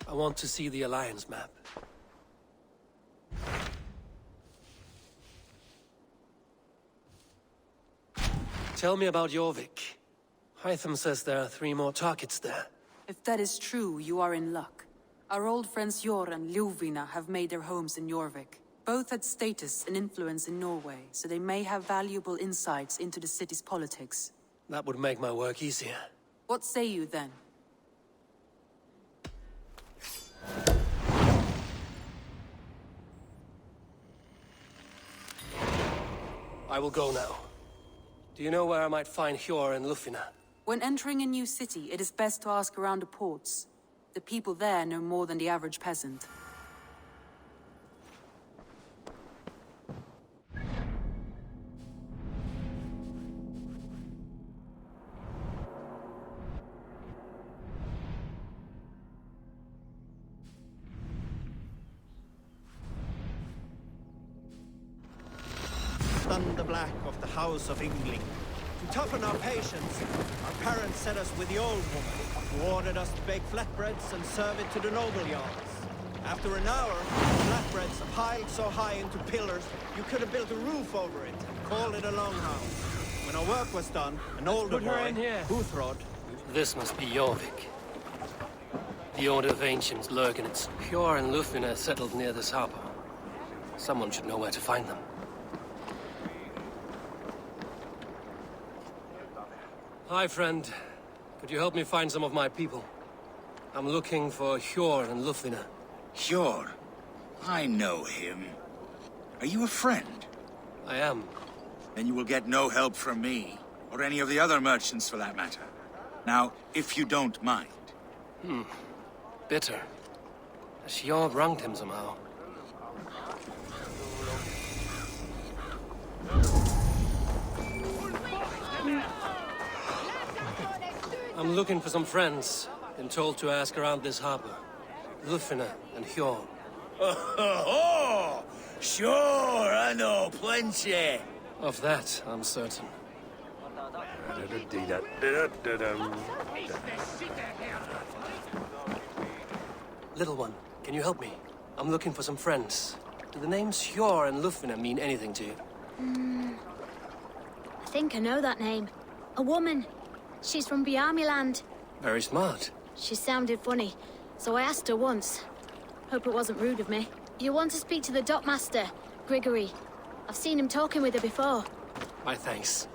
I want to see the Alliance map. Tell me about Jorvik. Hytham says there are 3 more targets there. If that is true, you are in luck. Our old friends Jor and Ljuvina have made their homes in Jorvik. Both had status and influence in Norway, so they may have valuable insights into the city's politics. That would make my work easier. What say you then? I will go now. Do you know where I might find Hjor and Ljufina? When entering a new city, it is best to ask around the ports. The people there know more than the average peasant. The Black of the House of Yngling. To toughen our patience, our parents set us with the old woman, who ordered us to bake flatbreads and serve it to the noble yards. After an hour, the flatbreads piled so high into pillars, you could have built a roof over it and called it a longhouse. When our work was done, an older boy, Huthrod... This must be Jorvik. The Order of Ancients lurk in its... Hjor and Ljufina settled near this harbor. Someone should know where to find them. Hi, friend. Could you help me find some of my people? I'm looking for Hjor and Ljufina. Hjor? I know him. Are you a friend? I am. Then you will get no help from me, or any of the other merchants for that matter. Now, if you don't mind. Bitter. Has Hjor wronged him somehow? I'm looking for some friends. Been told to ask around this harbor. Ljufina and Hjor. Oh, sure, I know plenty. Of that, I'm certain. Little one, can you help me? I'm looking for some friends. Do the names Hjor and Ljufina mean anything to you? I think I know that name. A woman. She's from Bjarmiland. Very smart. She sounded funny, so I asked her once. Hope it wasn't rude of me. You want to speak to the dockmaster, Grigory. I've seen him talking with her before. My thanks.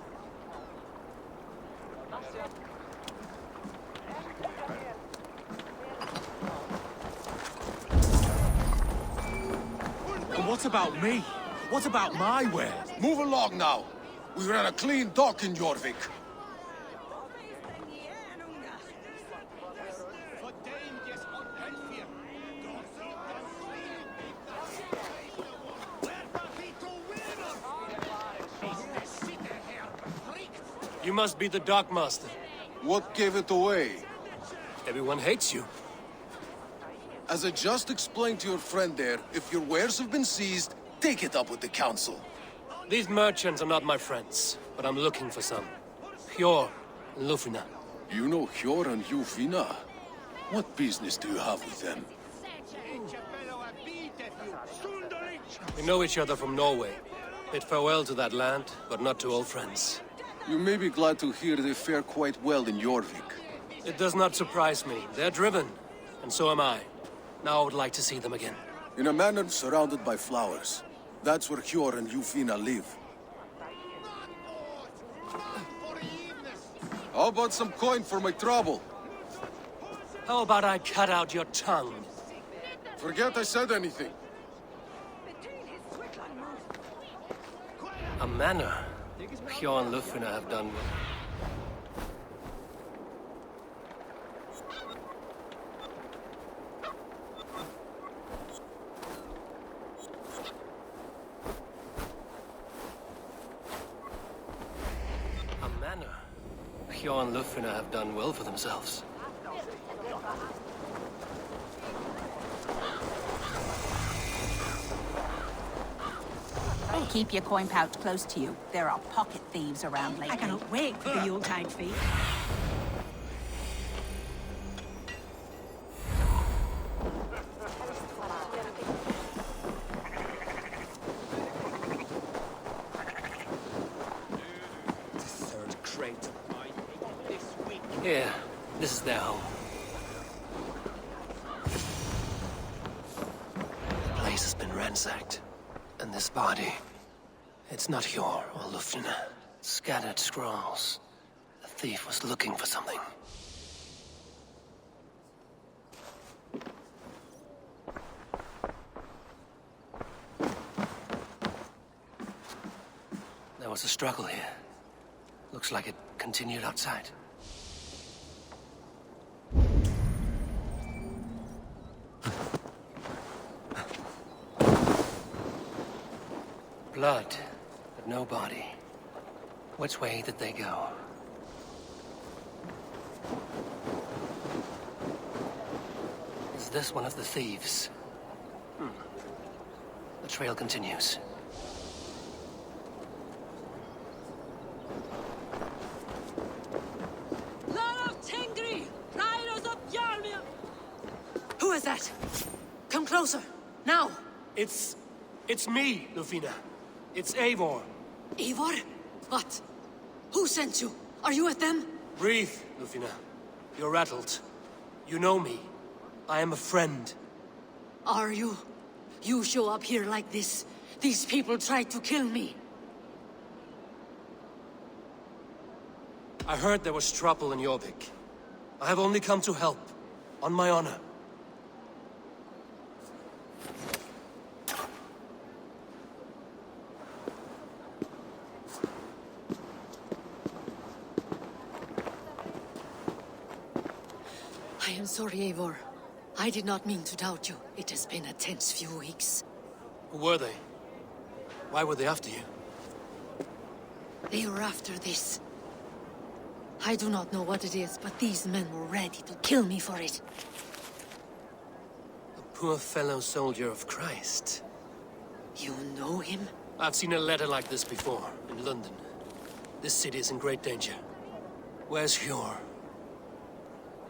And what about me? What about my wares? Move along now. We ran a clean dock in Jorvik. You must be the dockmaster. What gave it away? Everyone hates you. As I just explained to your friend there, if your wares have been seized, take it up with the council. These merchants are not my friends, but I'm looking for some. Hjor and Ljufina. You know Hjor and Ljufina? What business do you have with them? We know each other from Norway. Bid farewell to that land, but not to old friends. You may be glad to hear they fare quite well in Jorvik. It does not surprise me. They're driven, and so am I. Now I would like to see them again. In a manor surrounded by flowers. That's where Hjor and Ljufina live. How about some coin for my trouble? How about I cut out your tongue? Forget I said anything. A manor. Hjor and Ljufina have done well. A manor. Hjor and Ljufina have done well for themselves. Keep your coin pouch close to you. There are pocket thieves around lately. I cannot wait for the Yuletide feast. their home. The place has been ransacked. And this body, it's not Hjor or Lufna. Scattered scrolls. The thief was looking for something. There was a struggle here. Looks like it continued outside. Blood, but no body. Which way did they go? Is this one of the thieves? The trail continues. Who is that? Come closer, now! It's me, Lufina. It's Eivor. Eivor? What? Who sent you? Are you with them? Breathe, Lufina. You're rattled. You know me. I am a friend. Are you? You show up here like this. These people tried to kill me. I heard there was trouble in Jorvik. I have only come to help. On my honor. I am sorry, Eivor. I did not mean to doubt you. It has been a tense few weeks. Who were they? Why were they after you? They were after this. I do not know what it is, but these men were ready to kill me for it. A poor fellow soldier of Christ. You know him? I've seen a letter like this before, in London. This city is in great danger. Where's Hjor?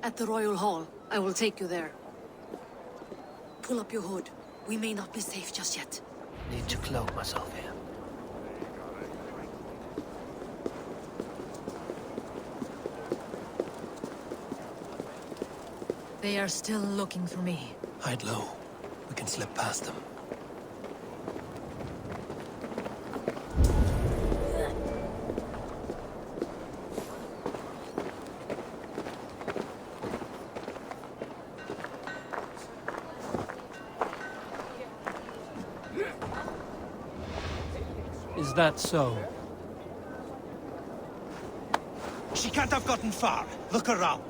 At the Royal Hall. I will take you there. Pull up your hood. We may not be safe just yet. Need to cloak myself here. They are still looking for me. Hide low. We can slip past them. Is that so? She can't have gotten far. Look around.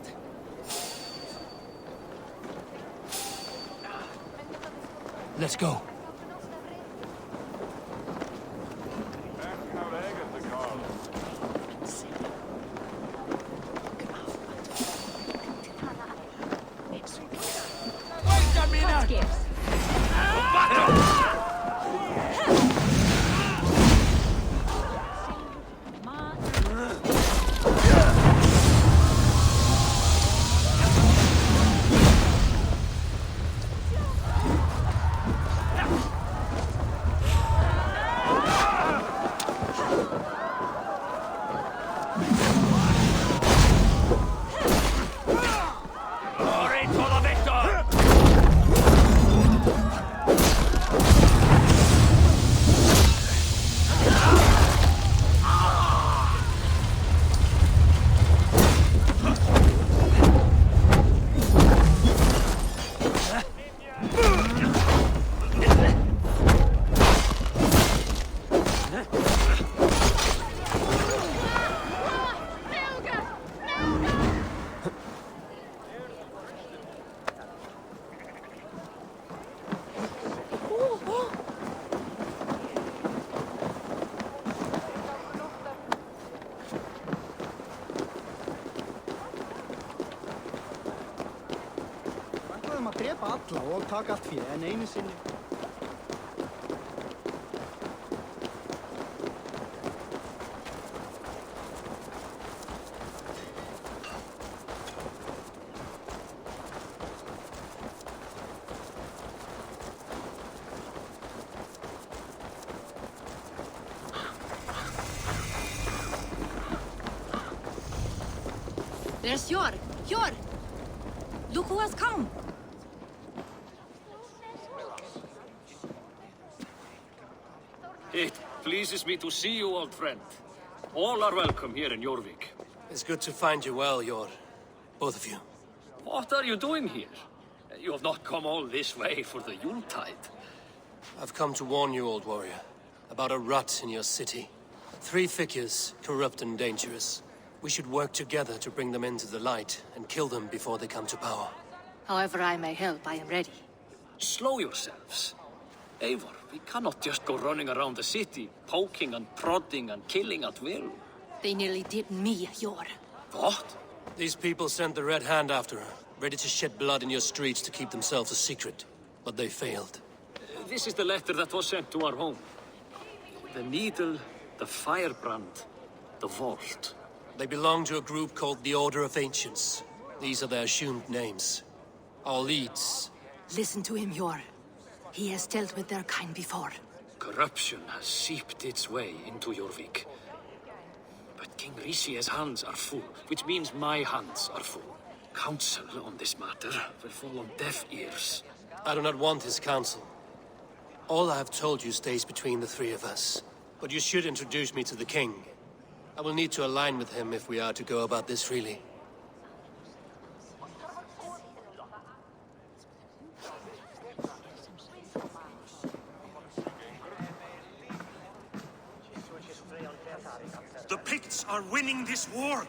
Let's go. drepa alla og taka allt fyrir, en einu sinni... There's Hjor! Hjor! Look who has come! It pleases me to see you, old friend. All are welcome here in Jorvik. It's good to find you well, Yor. Both of you. What are you doing here? You have not come all this way for the Yuletide. I've come to warn you, old warrior, about a rot in your city. 3 figures, corrupt and dangerous. We should work together to bring them into the light and kill them before they come to power. However I may help, I am ready. Slow yourselves. Eivor, we cannot just go running around the city, poking and prodding and killing at will. They nearly did me, Yor. What? These people sent the Red Hand after her, ready to shed blood in your streets to keep themselves a secret. But they failed. This is the letter that was sent to our home. The needle, the firebrand, the vault. They belong to a group called the Order of Ancients. These are their assumed names. Our leads. Listen to him, Yor. He has dealt with their kind before. Corruption has seeped its way into Jorvik. But King Rici's hands are full, which means my hands are full. Counsel on this matter will fall on deaf ears. I do not want his counsel. All I have told you stays between the 3 of us. But you should introduce me to the king. I will need to align with him if we are to go about this freely. The Picts are winning this war.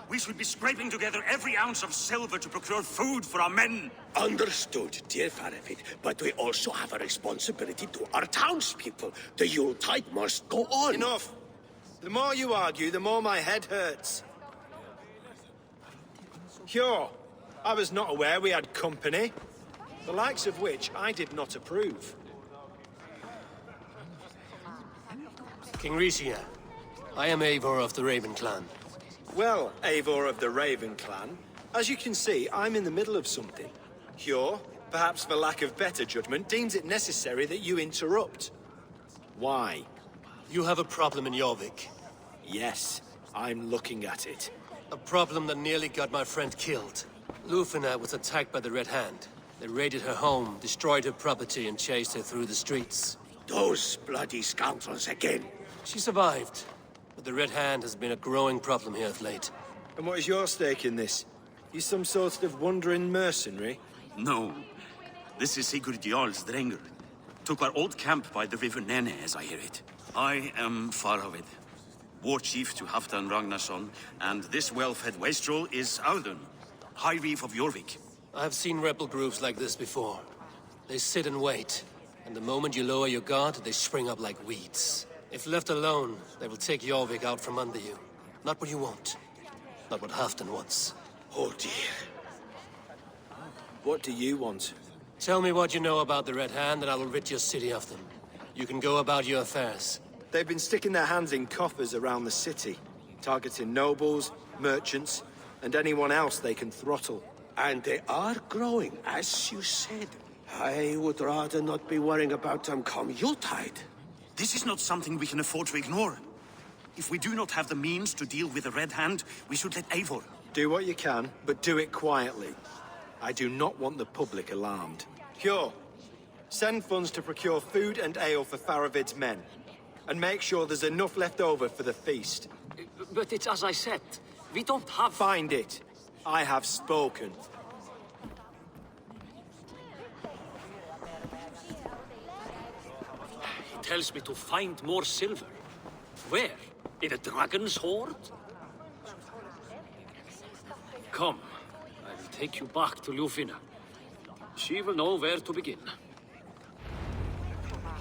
We should be scraping together every ounce of silver to procure food for our men. Understood, dear Farafit, but we also have a responsibility to our townspeople. The Yuletide must go on. Enough! The more you argue, the more my head hurts. Sure, I was not aware we had company, the likes of which I did not approve. King Ricia, I am Eivor of the Raven Clan. Well, Eivor of the Raven Clan, as you can see, I'm in the middle of something. Hjor, perhaps for lack of better judgment, deems it necessary that you interrupt. Why? You have a problem in Jorvik. Yes, I'm looking at it. A problem that nearly got my friend killed. Lufina was attacked by the Red Hand. They raided her home, destroyed her property, and chased her through the streets. Those bloody scoundrels again. She survived, but the Red Hand has been a growing problem here of late. And what is your stake in this? You some sort of wandering mercenary? No. This is Sigurd Jarl's Drenger. Took our old camp by the river Nene, as I hear it. I am Faravid, war chief to Halfdan Ragnarsson, and this well-fed wastrel is Audun, High Reeve of Jorvik. I have seen rebel groups like this before. They sit and wait, and the moment you lower your guard, they spring up like weeds. If left alone, they will take Jorvik out from under you. Not what you want. Not what Halfdan wants. Oh dear. What do you want? Tell me what you know about the Red Hand, and I will rid your city of them. You can go about your affairs. They've been sticking their hands in coffers around the city, targeting nobles, merchants, and anyone else they can throttle. And they are growing, as you said. I would rather not be worrying about them come Yuletide. This is not something we can afford to ignore. If we do not have the means to deal with the Red Hand, we should let Eivor. Do what you can, but do it quietly. I do not want the public alarmed. Hjor, send funds to procure food and ale for Faravid's men. And make sure there's enough left over for the feast. But it's as I said, we don't have... Find it. I have spoken. He tells me to find more silver. Where? In a dragon's hoard? Come, I will take you back to Lufina. She will know where to begin.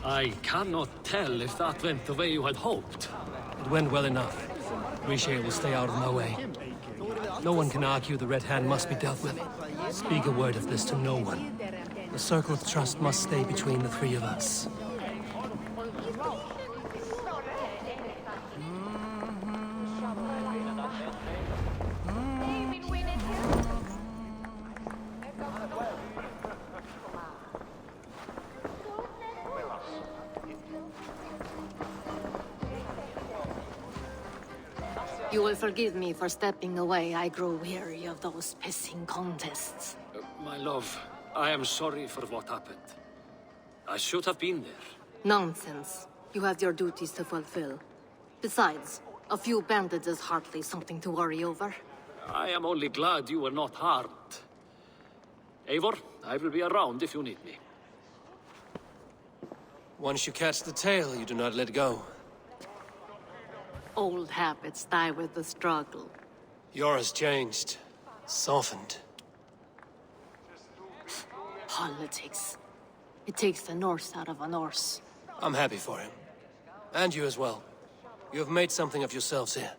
I cannot tell if that went the way you had hoped. It went well enough. Ricia will stay out of my way. No one can argue the Red Hand must be dealt with. Speak a word of this to no one. The circle of trust must stay between the 3 of us. You will forgive me for stepping away. I grow weary of those pissing contests. my love. I am sorry for what happened. I should have been there. Nonsense. You have your duties to fulfill. Besides, a few bandits is hardly something to worry over. I am only glad you were not harmed. Eivor, I will be around if you need me. Once you catch the tail, you do not let go. Old habits die with the struggle. Yours changed. Softened. Politics. It takes the Norse out of a Norse. I'm happy for him. And you as well. You have made something of yourselves here.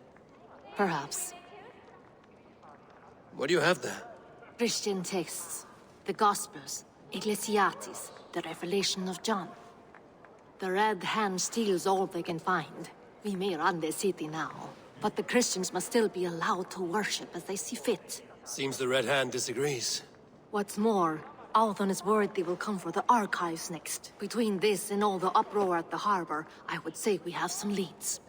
Perhaps. What do you have there? Christian texts. The Gospels. Ecclesiastes. The Revelation of John. The Red Hand steals all they can find. We may run the city now, but the Christians must still be allowed to worship as they see fit. Seems the Red Hand disagrees. What's more, Althon is worried they will come for the archives next. Between this and all the uproar at the harbor, I would say we have some leads.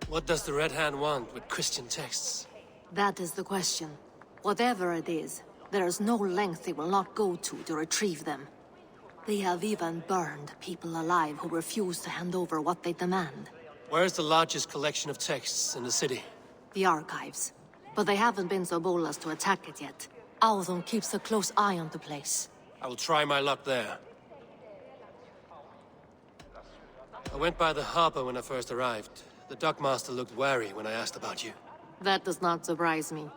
What does the Red Hand want with Christian texts? That is the question. Whatever it is, there is no length they will not go to retrieve them. They have even burned people alive who refuse to hand over what they demand. Where's the largest collection of texts in the city? The archives. But they haven't been so bold as to attack it yet. Althon keeps a close eye on the place. I will try my luck there. I went by the harbor when I first arrived. The dockmaster looked wary when I asked about you. That does not surprise me.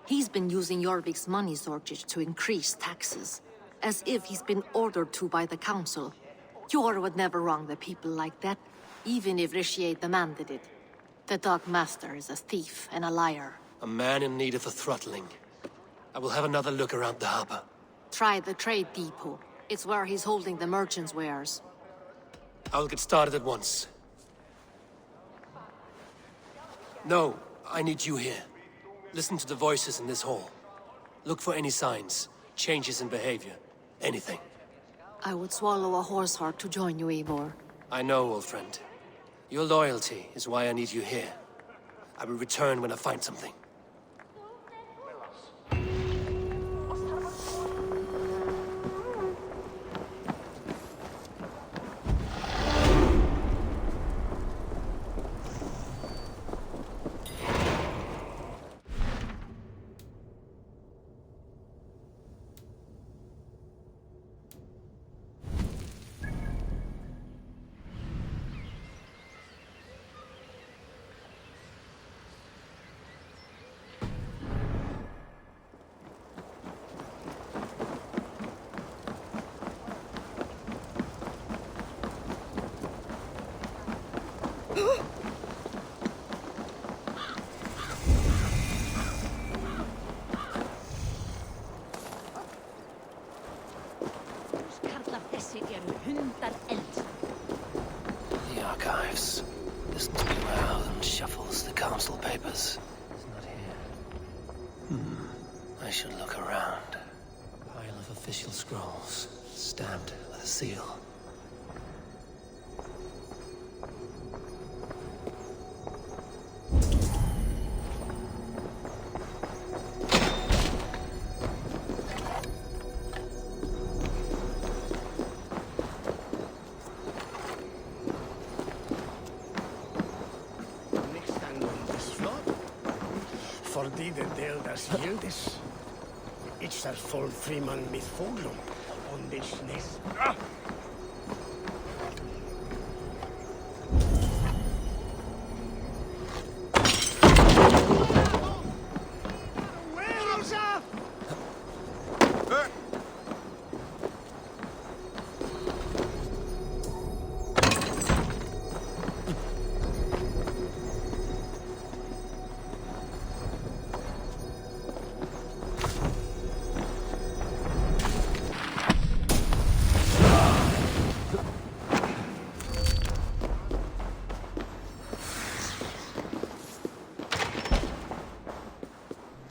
He's been using Jorvik's money shortage to increase taxes. As if he's been ordered to by the council. Jor would never wrong the people like that, even if Rishier demanded it. The dockmaster is a thief and a liar. A man in need of a throttling. I will have another look around the harbor. Try the trade depot. It's where he's holding the merchants' wares. I will get started at once. No, I need you here. Listen to the voices in this hall. Look for any signs, changes in behavior, anything. I would swallow a horse heart to join you, Eivor. I know, old friend. Your loyalty is why I need you here. I will return when I find something. The archives. Listen to where Alden shuffles the council papers. It's not here. I should look around. A pile of official scrolls, stamped with a seal. Fordi det delas gildes. It's a full freeman mit foglum on this nest.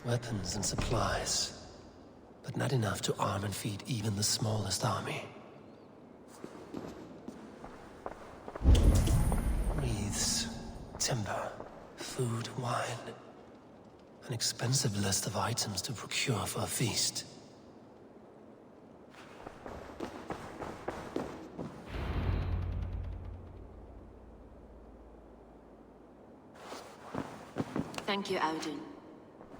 Weapons and supplies, but not enough to arm and feed even the smallest army. Wreaths, timber, food, wine. An expensive list of items to procure for a feast. Thank you, Audun.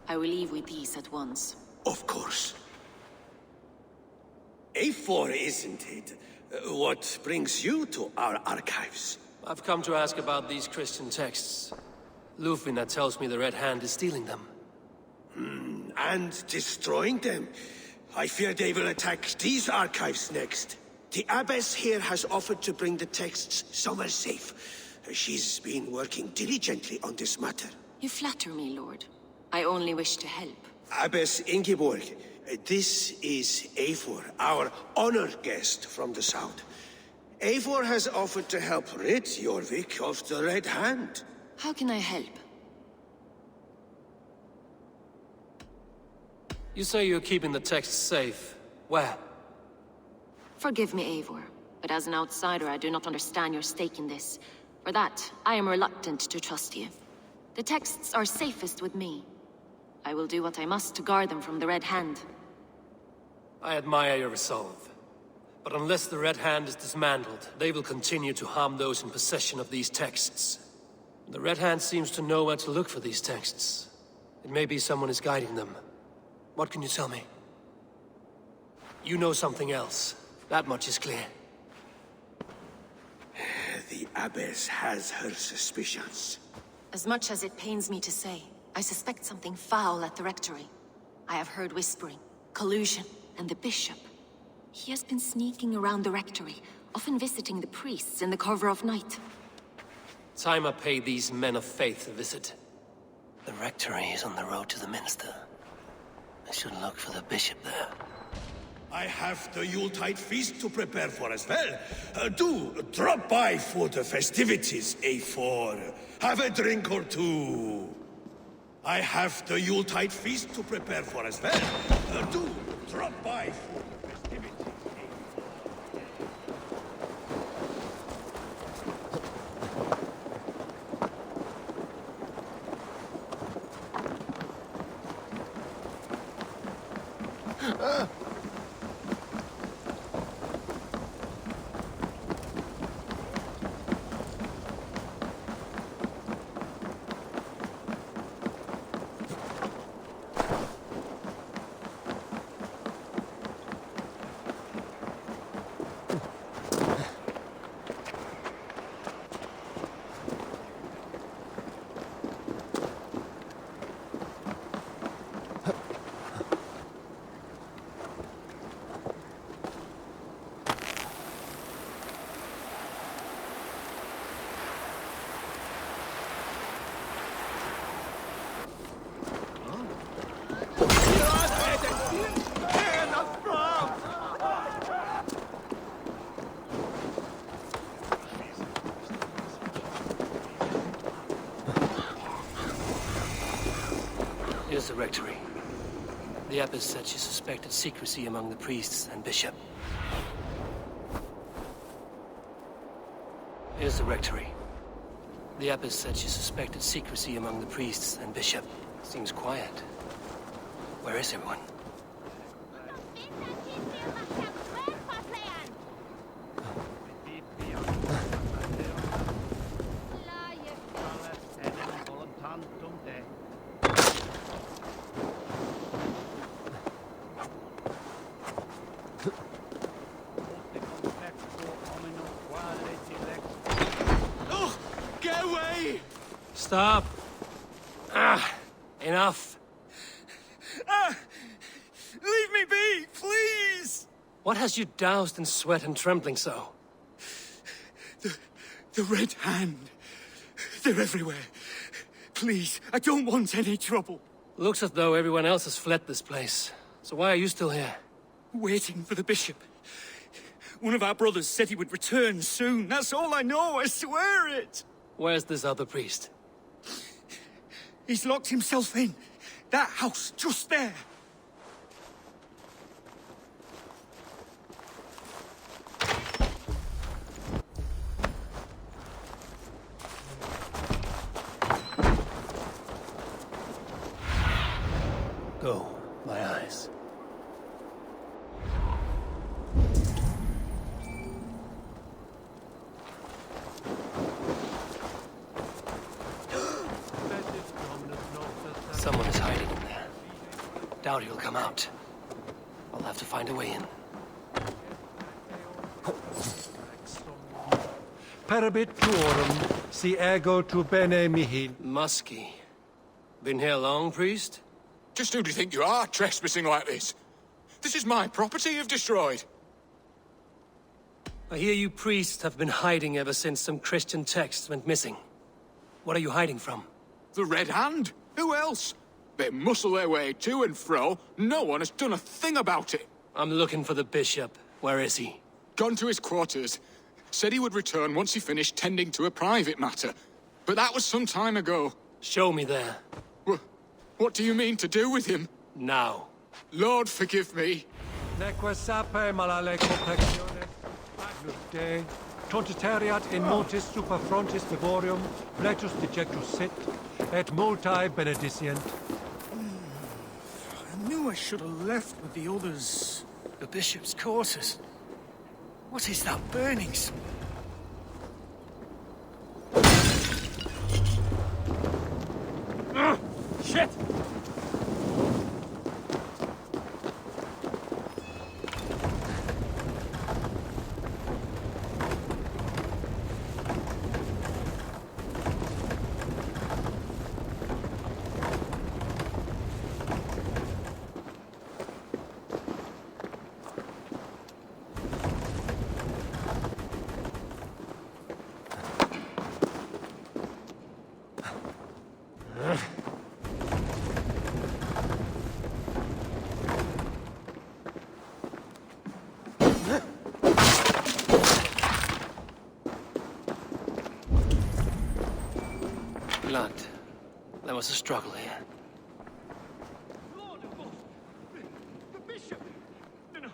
I will leave with these at once. Of course. A4, isn't it? What brings you to our archives? I've come to ask about these Christian texts. Lufina tells me the Red Hand is stealing them. And destroying them. I fear they will attack these archives next. The Abbess here has offered to bring the texts somewhere safe. She's been working diligently on this matter. You flatter me, Lord. I only wish to help. Abbess Ingeborg, this is Eivor, our honored guest from the south. Eivor has offered to help rid Jorvik of the Red Hand. How can I help? You say you're keeping the texts safe. Where? Forgive me, Eivor, but as an outsider I do not understand your stake in this. For that, I am reluctant to trust you. The texts are safest with me. I will do what I must to guard them from the Red Hand. I admire your resolve. But unless the Red Hand is dismantled, they will continue to harm those in possession of these texts. The Red Hand seems to know where to look for these texts. It may be someone is guiding them. What can you tell me? You know something else. That much is clear. The Abbess has her suspicions. As much as it pains me to say, I suspect something foul at the Rectory. I have heard whispering, collusion, and the Bishop. He has been sneaking around the Rectory, often visiting the priests in the cover of night. Time I pay these men of faith a visit. The Rectory is on the road to the Minster. I should look for the Bishop there. I have the Yuletide feast to prepare for as well. Do drop by for the festivities, A4. Have a drink or two. I have the Yuletide feast to prepare for as well. Do drop by for the festivities. Here's the Rectory. The Abbess said she suspected secrecy among the priests and Bishop. Here's the Rectory. The Abbess said she suspected secrecy among the priests and Bishop. Seems quiet. Where is everyone? Stop! Enough! Leave me be, please! What has you doused in sweat and trembling so? The Red Hand. They're everywhere. Please, I don't want any trouble. Looks as though everyone else has fled this place. So why are you still here? Waiting for the Bishop. One of our brothers said he would return soon. That's all I know, I swear it! Where's this other priest? He's locked himself in. That house, just there. Go, my eyes. Someone is hiding in there. Doubt he'll come out. I'll have to find a way in. Perabit tuorum, si ego tu bene mihi. Musky. Been here long, priest? Just who do you think you are, trespassing like this? This is my property you've destroyed. I hear you priests have been hiding ever since some Christian texts went missing. What are you hiding from? The Red Hand? Who else? They muscle their way to and fro. No one has done a thing about it. I'm looking for the bishop. Where is he? Gone to his quarters. Said he would return once he finished tending to a private matter. But that was some time ago. Show me there. What do you mean to do with him? Now. Lord, forgive me. Neque sape malale complexione, agnus Dei, tontitariat in montis super frontis vivorium, fletus dejectus sit, et multae benedicient. I knew I should have left with the others. The bishop's quarters. What is that burning smell? Shit! Blood. There was a struggle here. Lord of us! The bishop! No,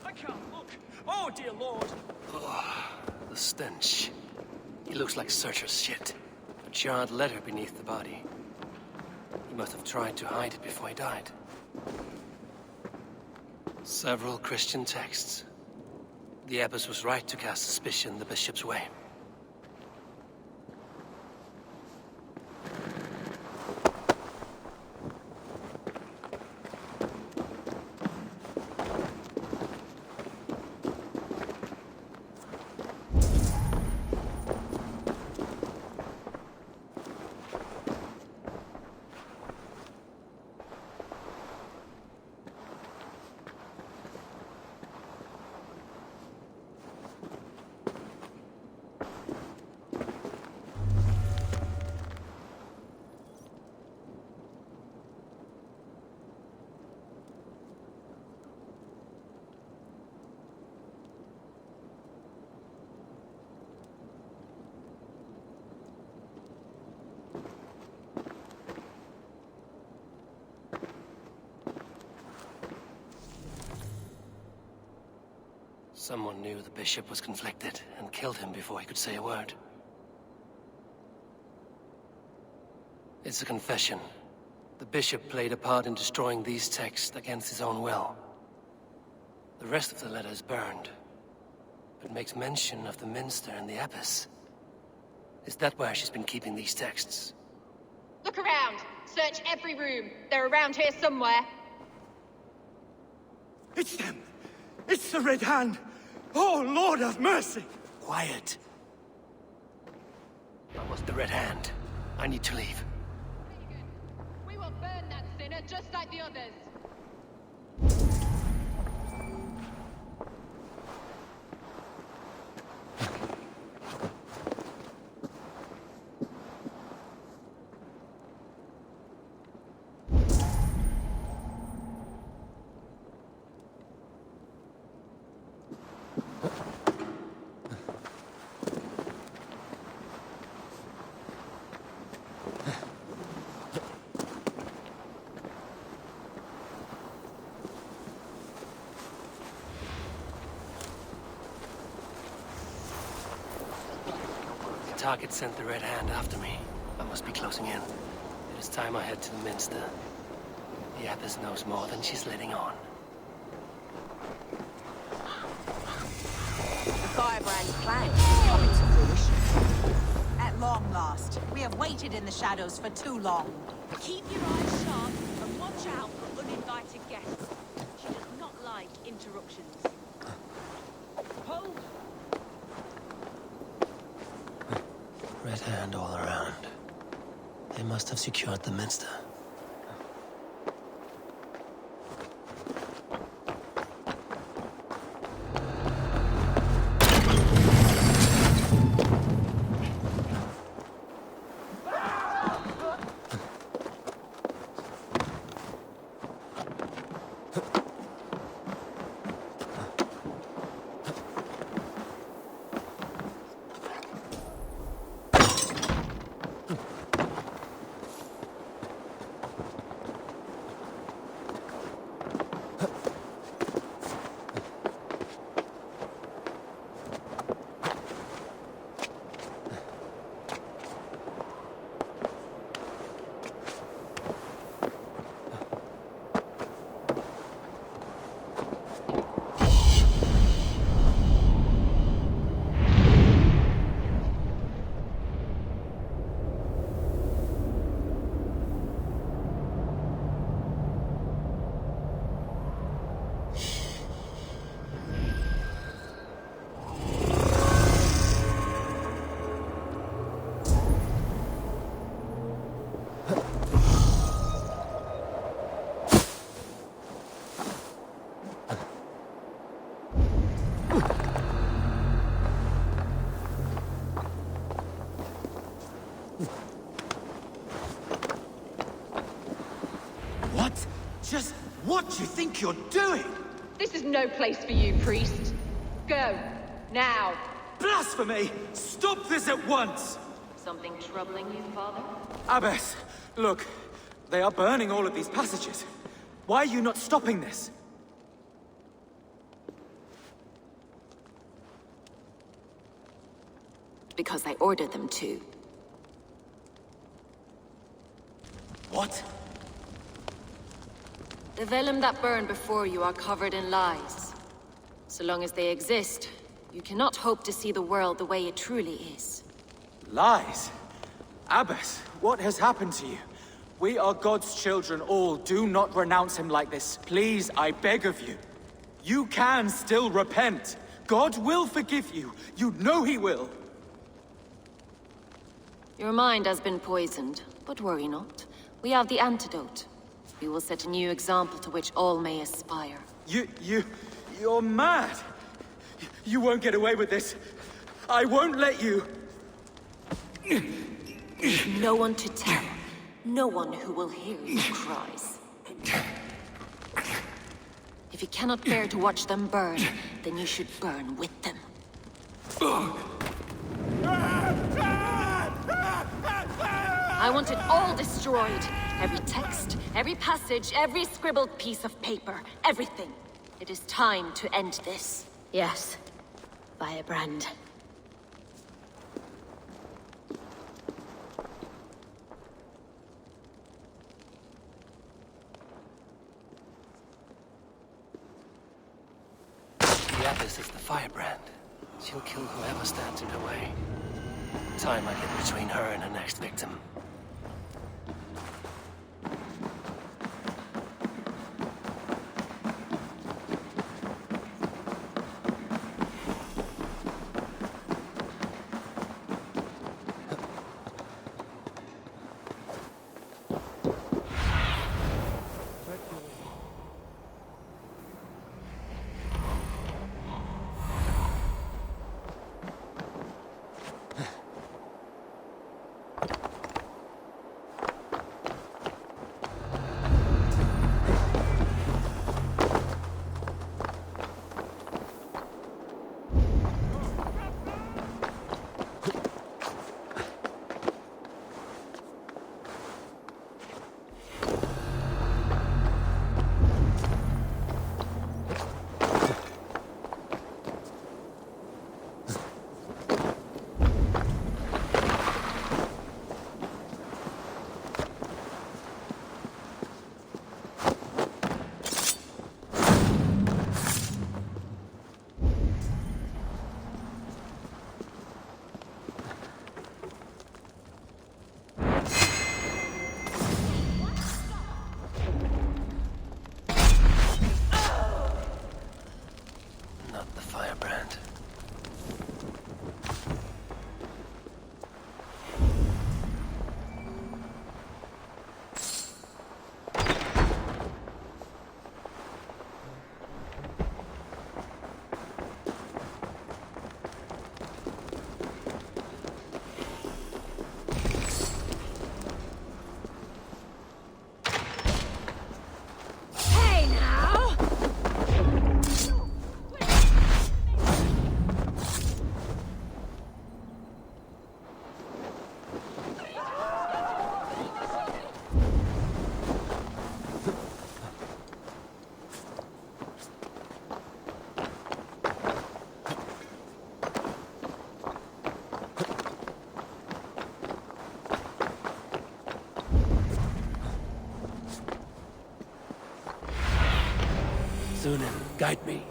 I can't look. Oh, dear Lord! Oh, the stench. He looks like Searcher's shit. A charred letter beneath the body. He must have tried to hide it before he died. Several Christian texts. The abbess was right to cast suspicion the bishop's way. Someone knew the bishop was conflicted and killed him before he could say a word. It's a confession. The bishop played a part in destroying these texts against his own will. The rest of the letter is burned, but makes mention of the minster and the abbess. Is that where she's been keeping these texts? Look around. Search every room. They're around here somewhere. It's them! It's the Red Hand! Oh, Lord have mercy! Quiet. That was the Red Hand. I need to leave. We will burn that sinner just like the others. The target sent the Red Hand after me. I must be closing in. It is time I head to the minster. The Abbess knows more than she's letting on. The Firebrand's plan is coming to fruition. At long last, we have waited in the shadows for too long. Keep your eyes sharp and watch out for uninvited guests. She does not like interruptions. Hold! Red hand all around. They must have secured the minster. Just what do you think you're doing? This is no place for you, priest. Go. Now. Blasphemy! Stop this at once! Something troubling you, Father? Abbess, look. They are burning all of these passages. Why are you not stopping this? Because I ordered them to. What? The vellum that burn before you are covered in lies. So long as they exist, you cannot hope to see the world the way it truly is. Lies? Abbess, what has happened to you? We are God's children all. Do not renounce him like this. Please, I beg of you. You can still repent. God will forgive you. You know he will. Your mind has been poisoned, but worry not. We have the antidote. We will set a new example to which all may aspire. You're mad! You won't get away with this. I won't let you! No one to tell. No one who will hear your cries. If you cannot bear to watch them burn, then you should burn with them. I want it all destroyed. Every text, every passage, every scribbled piece of paper, everything. It is time to end this. Yes, Firebrand. The Abbess is the Firebrand. She'll kill whoever stands in her way. Time might get between her and her next victim. Sunan, guide me.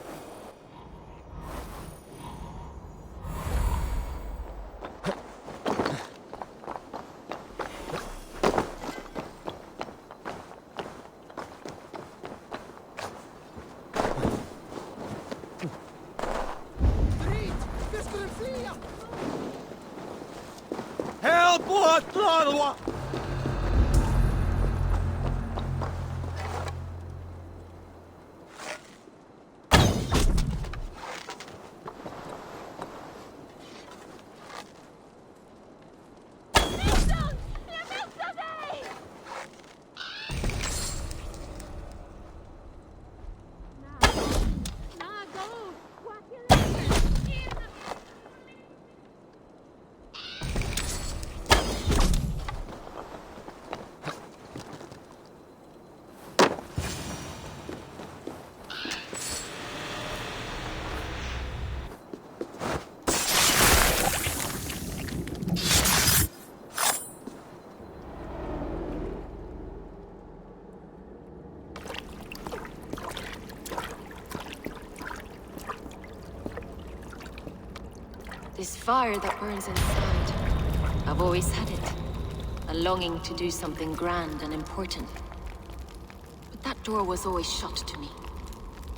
This fire that burns inside, I've always had it. A longing to do something grand and important. But that door was always shut to me.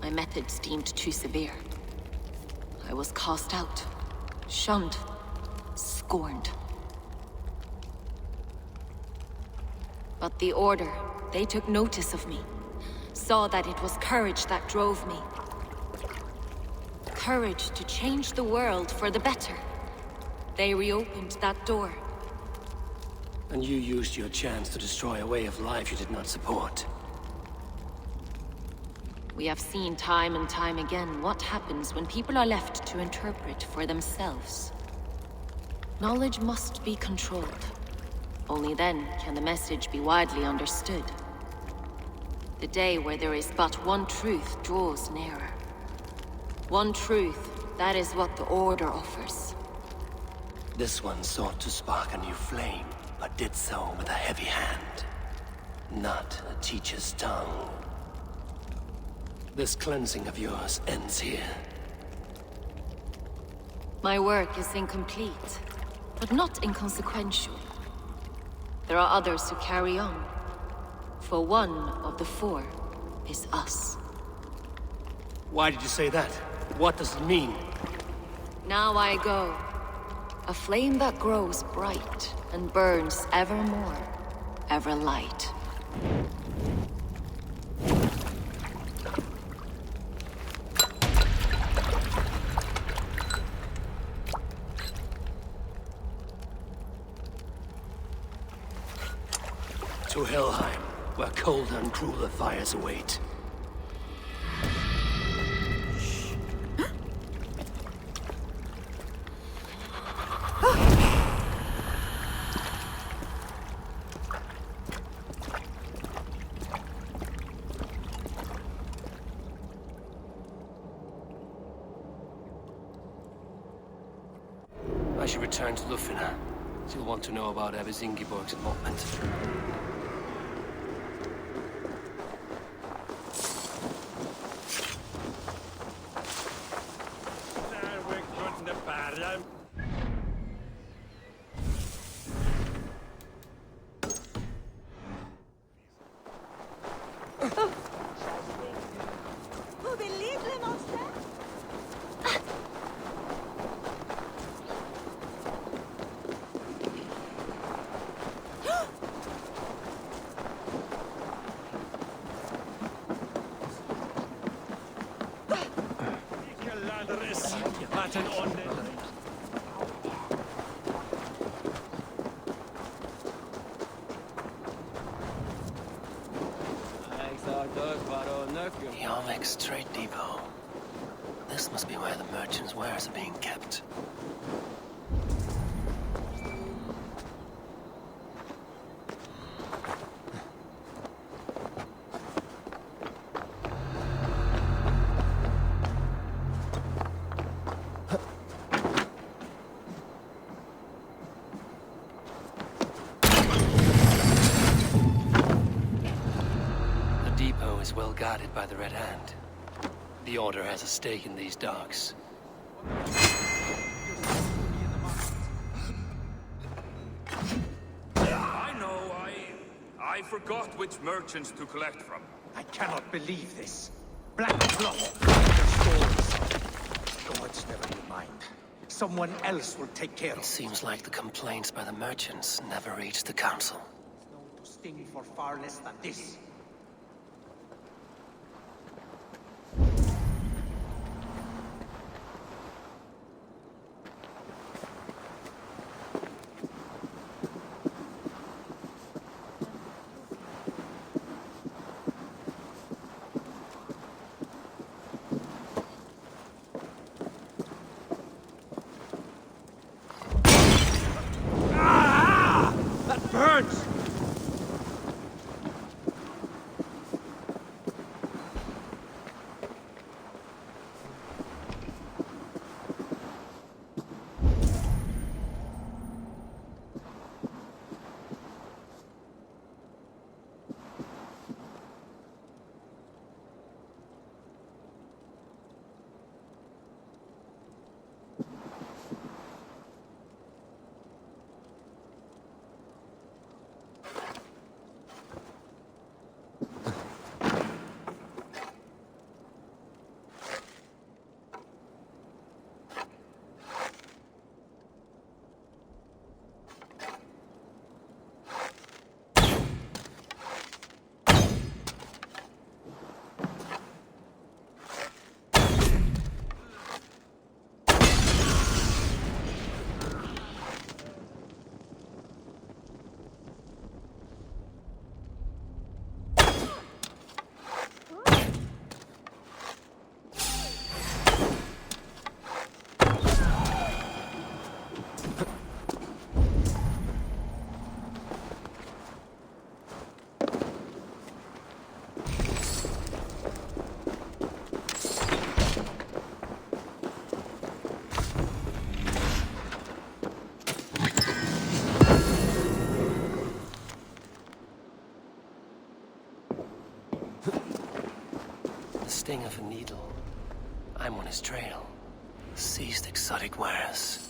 My methods deemed too severe. I was cast out, shunned, scorned. But the Order, they took notice of me. Saw that it was courage that drove me. Courage to change the world for the better. They reopened that door. And you used your chance to destroy a way of life you did not support. We have seen time and time again what happens when people are left to interpret for themselves. Knowledge must be controlled. Only then can the message be widely understood. The day where there is but one truth draws nearer. One truth, that is what the Order offers. This one sought to spark a new flame, but did so with a heavy hand. Not a teacher's tongue. This cleansing of yours ends here. My work is incomplete, but not inconsequential. There are others who carry on. For one of the four is us. Why did you say that? What does it mean? Now I go. A flame that grows bright and burns ever more, ever light. To Helheim, where colder and crueler fires await. I should return to Lufina. She'll want to know about Abbess Ingeborg's involvement. The Almec's trade depot. This must be where the merchants' wares are being kept. The depot is well guarded by the Red Hand. The Order has a stake in these docks. I know, I forgot which merchants to collect from. I cannot believe this. Black cloth, stories. Gods, never you mind. Someone else will take care of it. Seems like the complaints by the merchants never reached the council. Known to sting for far less than this. Burns! The sting of a needle. I'm on his trail. Seized exotic wares.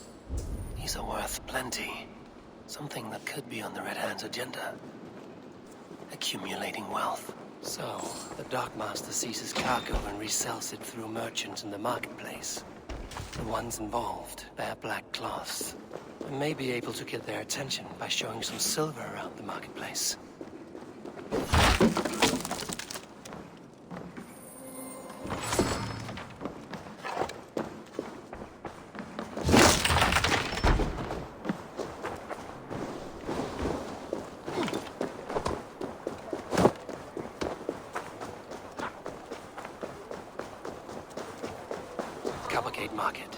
These are worth plenty. Something that could be on the Red Hand's agenda. Accumulating wealth. So, the Dockmaster seizes cargo and resells it through merchants in the marketplace. The ones involved bear black cloths. I may be able to get their attention by showing some silver around the marketplace. Coppergate Market.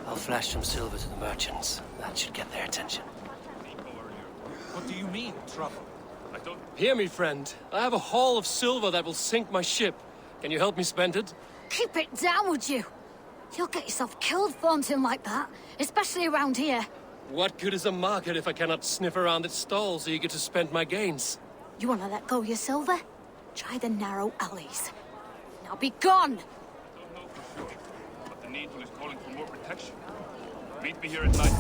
I'll flash some silver to the merchants. That should get their attention. What do you mean, trouble? Hear me, friend. I have a haul of silver that will sink my ship. Can you help me spend it? Keep it down, would you? You'll get yourself killed flaunting like that, especially around here. What good is a market if I cannot sniff around its stalls eager to spend my gains? You want to let go of your silver? Try the narrow alleys. Now be gone! But the Needle is calling for more protection. Meet me here at night.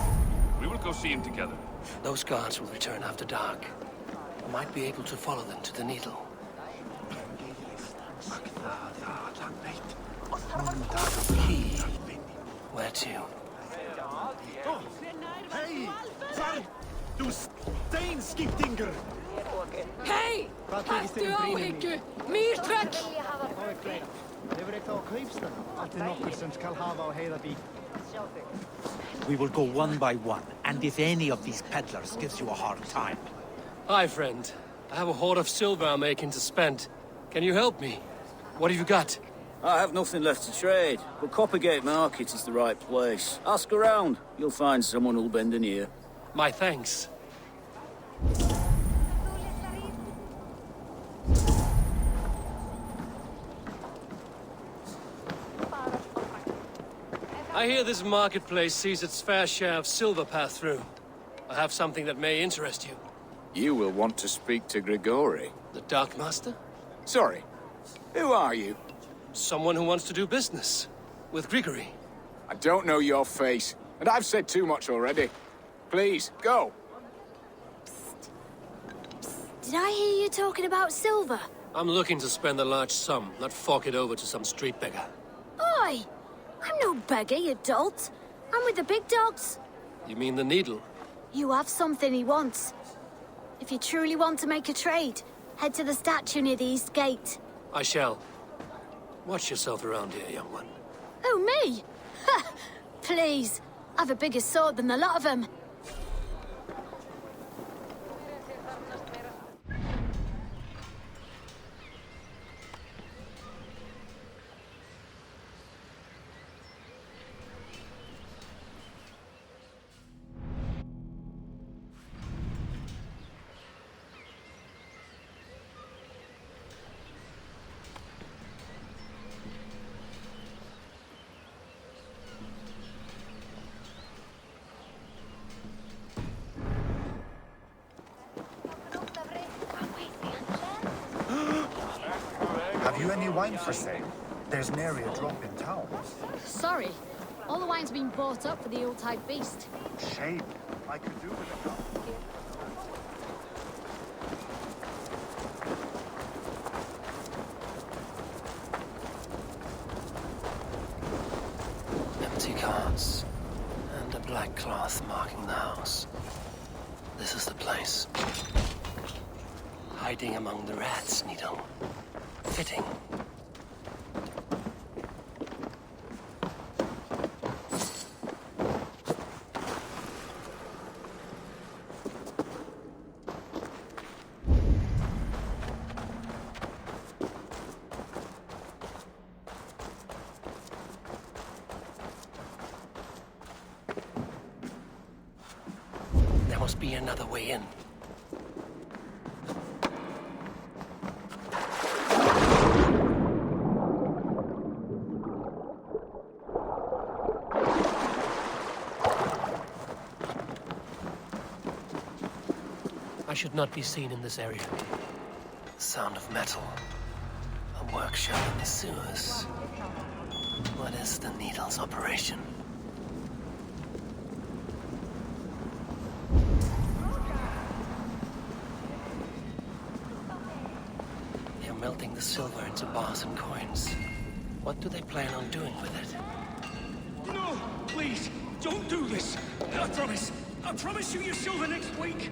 We will go see him together. Those guards will return after dark. I might be able to follow them to the Needle. Key. Where to? Hej! Var du steinskiptinger! Hei! Hættu áhyggju! Mýrtröll! Hefur eitthvað á kaupstöðum? Allt nokkur sem skal hafa á heiðabí. We will go one by one, and if any of these peddlers gives you a hard time... Hi, friend. I have a hoard of silver I'm making to spend. Can you help me? What have you got? I have nothing left to trade, but Coppergate Market is the right place. Ask around. You'll find someone who'll bend an ear. My thanks. I hear this marketplace sees its fair share of silver pass through. I have something that may interest you. You will want to speak to Grigori. The Dark Master? Sorry. Who are you? Someone who wants to do business. With Grigory. I don't know your face, and I've said too much already. Please, go. Did I hear you talking about silver? I'm looking to spend a large sum, not fork it over to some street beggar. Oi! I'm no beggar, you dolt. I'm with the big dogs. You mean the needle? You have something he wants. If you truly want to make a trade, head to the statue near the east gate. I shall. Watch yourself around here, young one. Oh, me? Ha! Please. I've a bigger sword than the lot of them. Have you any wine for sale? There's nary a drop in town. Sorry. All the wine's been bought up for the Yuletide feast. Shame. I could do with a cup. Empty carts. And a black cloth marking the house. This is the place. Hiding among the rats, Nito. Fitting. There must be another way in. I should not be seen in this area. The sound of metal. A workshop in the sewers. What is the needle's operation? They're melting the silver into bars and coins. What do they plan on doing with it? No! Please, don't do this! I promise you your silver next week!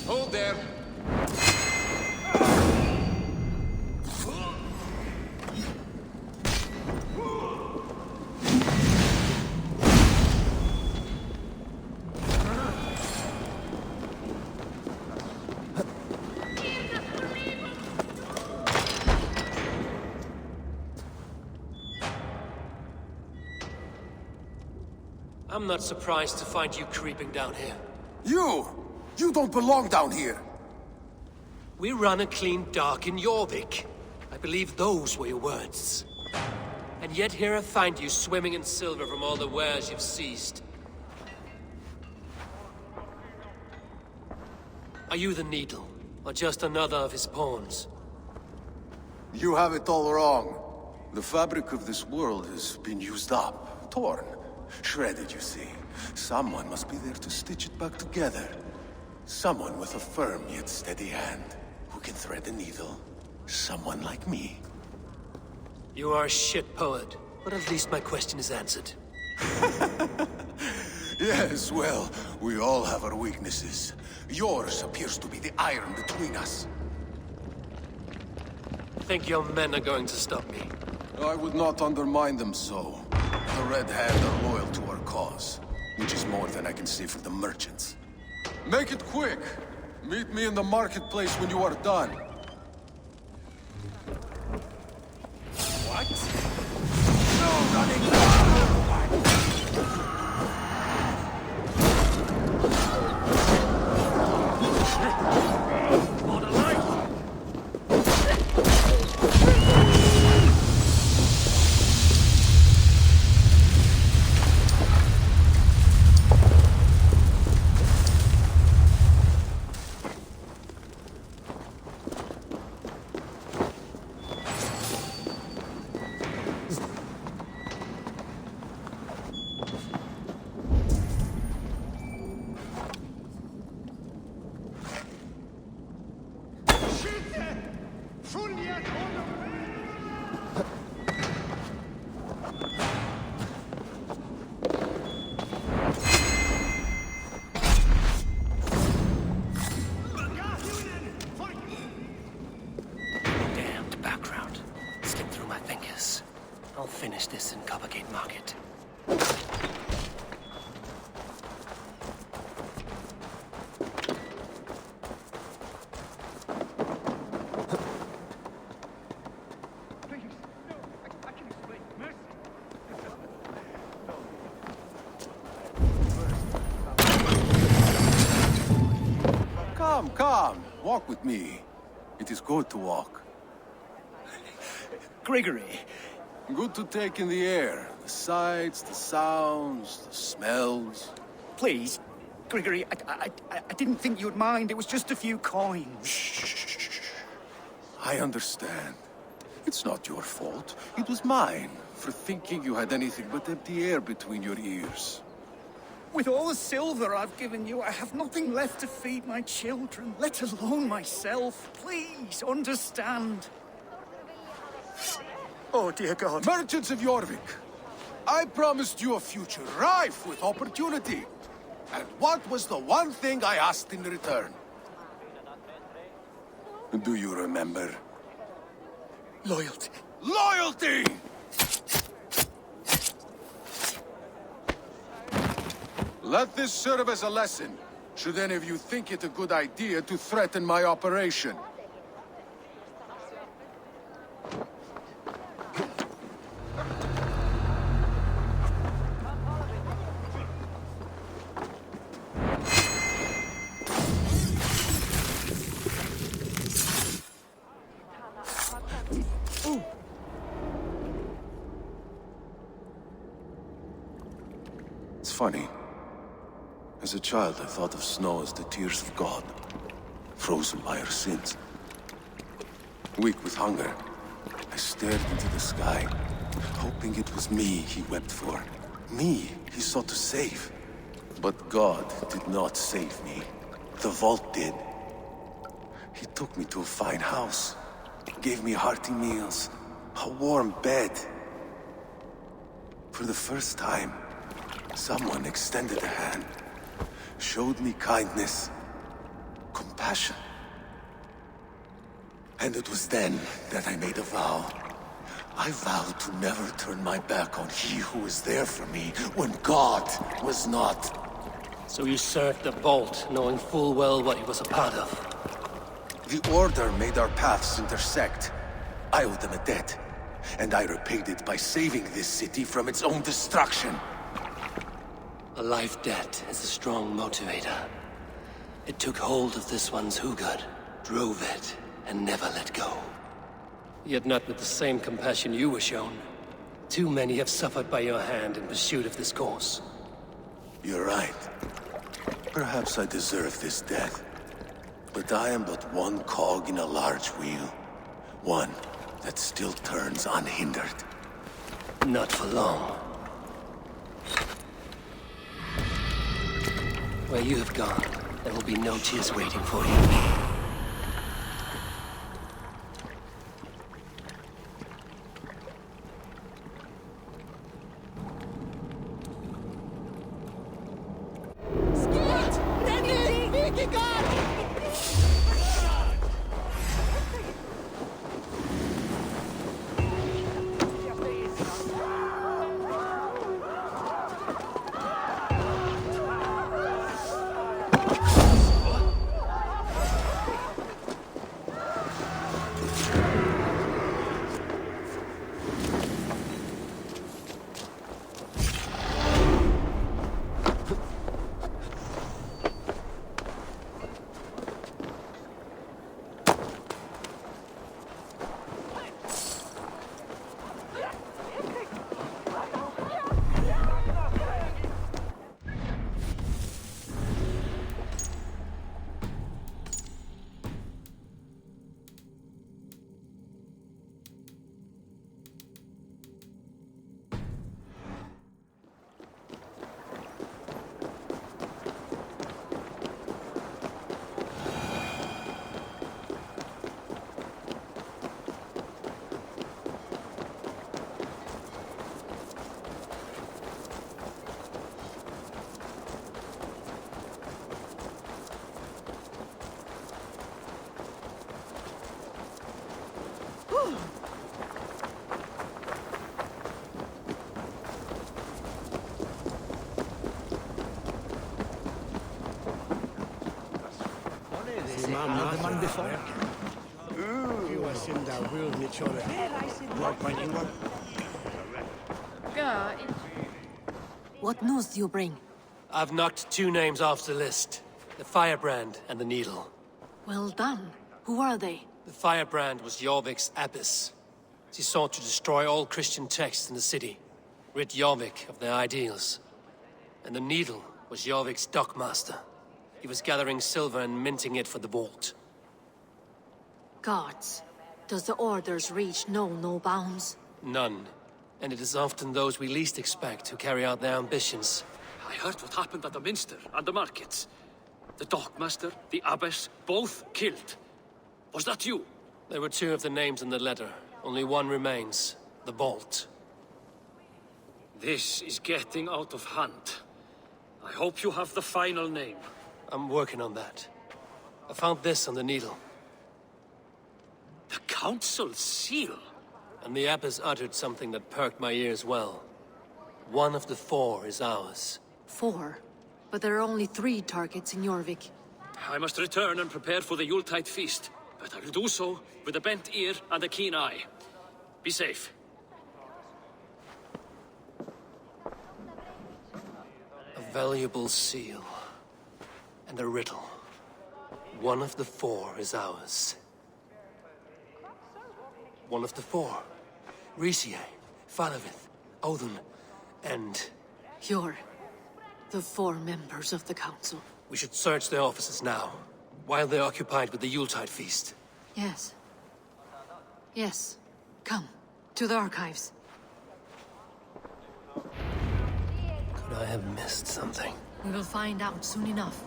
Hold there. I'm not surprised to find you creeping down here. You! You don't belong down here! We run a clean dock in Jorvik. I believe those were your words. And yet here I find you swimming in silver from all the wares you've seized. Are you the Needle, or just another of his pawns? You have it all wrong. The fabric of this world has been used up, torn, shredded, you see. Someone must be there to stitch it back together. Someone with a firm yet steady hand, who can thread a needle. Someone like me. You are a shit poet, but at least my question is answered. Yes, well, we all have our weaknesses. Yours appears to be the iron between us. Think your men are going to stop me? I would not undermine them so. The Red Hand are loyal to our cause, which is more than I can say for the merchants. Make it quick! Meet me in the marketplace when you are done. What? No running! I'll finish this in Coppergate Market. Come, walk with me. It is good to walk. Gregory. Good to take in the air. The sights, the sounds, the smells. Please, Gregory, I didn't think you'd mind. It was just a few coins. Shh. I understand. It's not your fault. It was mine, for thinking you had anything but empty air between your ears. With all the silver I've given you, I have nothing left to feed my children, let alone myself. Please, understand. Oh, dear God. Merchants of Jorvik, I promised you a future rife with opportunity. And what was the one thing I asked in return? Do you remember? Loyalty. Loyalty! Let this serve as a lesson, should any of you think it a good idea to threaten my operation. It's funny. As a child, I thought of snow as the tears of God, frozen by our sins. Weak with hunger, I stared into the sky, hoping it was me he wept for. Me he sought to save. But God did not save me. The vault did. He took me to a fine house, gave me hearty meals, a warm bed. For the first time, someone extended a hand. Showed me kindness, compassion. And it was then that I made a vow. I vowed to never turn my back on he who was there for me when God was not. So you served the Vault, knowing full well what he was a part of. The Order made our paths intersect. I owed them a debt, and I repaid it by saving this city from its own destruction. A life debt is a strong motivator. It took hold of this one's Hugad, drove it, and never let go. Yet not with the same compassion you were shown. Too many have suffered by your hand in pursuit of this cause. You're right. Perhaps I deserve this death. But I am but one cog in a large wheel. One that still turns unhindered. Not for long. Where you have gone, there will be no tears waiting for you. What news do you bring? I've knocked 2 names off the list. The Firebrand and the Needle. Well done. Who are they? The Firebrand was Jorvik's abbess. She sought to destroy all Christian texts in the city, rid Jorvik of their ideals. And the Needle was Jorvik's dockmaster. He was gathering silver and minting it for the vault. Gods. Does the orders reach no bounds? None. And it is often those we least expect who carry out their ambitions. I heard what happened at the Minster and the markets. The dockmaster, the abbess, both killed. Was that you? There were 2 of the names in the letter. Only one remains. The vault. This is getting out of hand. I hope you have the final name. I'm working on that. I found this on the Needle. The Council's seal? And the abbess uttered something that perked my ears well. One of the 4 is ours. 4? But there are only 3 targets in Jorvik. I must return and prepare for the Yuletide feast. But I will do so with a bent ear and a keen eye. Be safe. A valuable seal. And a riddle. One of the 4 is ours. One of the 4. Risie, Falavith, Odin, and... You're the 4 members of the Council. We should search their offices now, while they're occupied with the Yuletide feast. Yes. Yes. Come, to the archives. Could I have missed something? We will find out soon enough.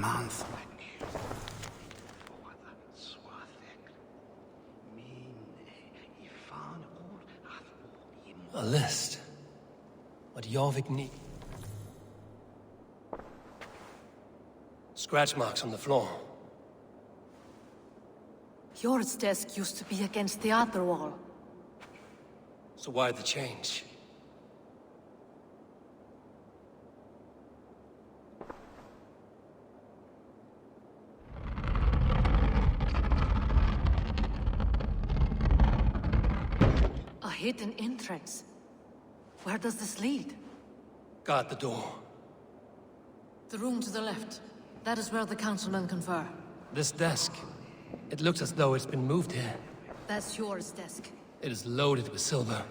month. A list. What Jorvik need. Scratch marks on the floor. Jor's desk used to be against the other wall. So why the change? A hidden entrance. Where does this lead? Guard the door. The room to the left. That is where the councilmen confer. This desk. It looks as though it's been moved here. That's Jor's desk. It is loaded with silver.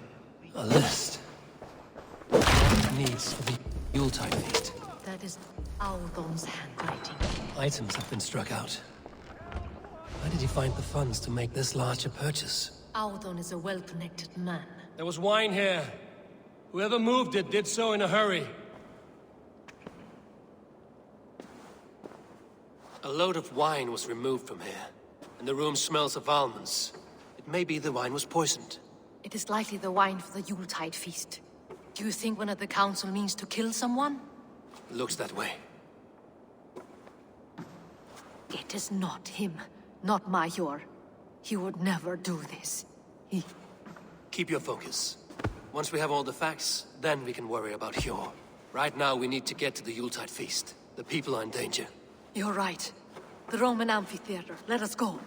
A list. What it needs for the Yuletide feast. That is Audon's handwriting. Items have been struck out. Where did he find the funds to make this large a purchase? Audon is a well-connected man. There was wine here. Whoever moved it did so in a hurry. A load of wine was removed from here, and the room smells of almonds. It may be the wine was poisoned. It is likely the wine for the Yuletide feast. Do you think one of the council means to kill someone? Looks that way. It is not him, not Major. He would never do this. Keep your focus. Once we have all the facts, then we can worry about Hjor. Right now, we need to get to the Yuletide feast. The people are in danger. You're right. The Roman amphitheater. Let us go.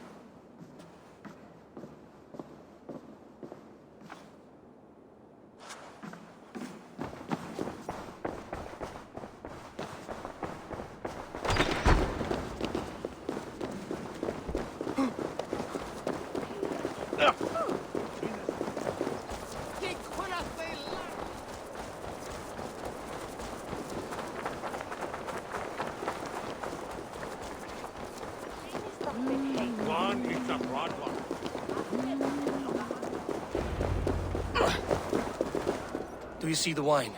Do you see the wine?